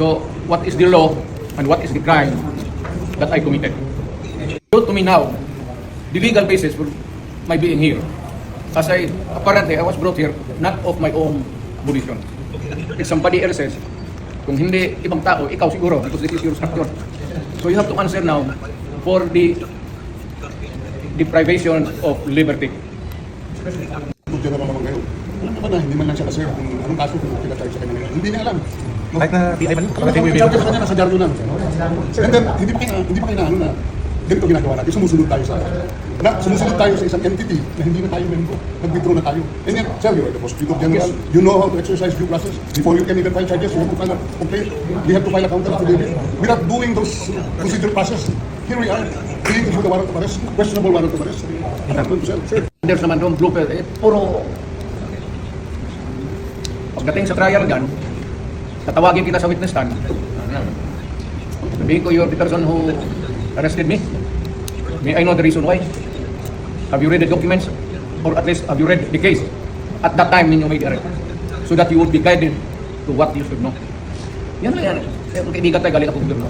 So, what is the law and what is the crime that I committed? So to me now, the legal basis for my being here, as apparently I was brought here not of my own volition. It's somebody else's. Kung hindi ibang tao, ikaw siguro, because this is your structure. So you have to answer now for the deprivation of liberty. Diyan naman naman ngayon. Alam naman na, hindi man lang siya na-serve kung anong kaso kung pinatay sa kanya ngayon. Hindi niya alam. Kahit na PI man, kapatid mo yung Sabi sa kanya, nasa dyaryo na. And then, hindi pa kailangan na ganito ginagawa natin. Sumusunod tayo sa isang entity na hindi na tayo member. Nag-withdraw na tayo. And then, sir, you're the prosecutor general. You know how to exercise due process. Before you can even file charges, you have to file a complaint. We have to file a counter affidavit. Without doing those procedure process, here we are, being issued a warrant of arrest, questionable warrant of arrest. Sir. There's naman doon blooper, puro pagdating sa trial gun, tatawagin kita sa witness stand. Sabihin ko, you're the person who arrested me. May I know the reason why? Have you read the documents? Or at least, have you read the case? At that time, ninyo made the arrest. So that you would be guided to what you should know. Yan lang yan. Kung kaibigan tayo, galing ako doon.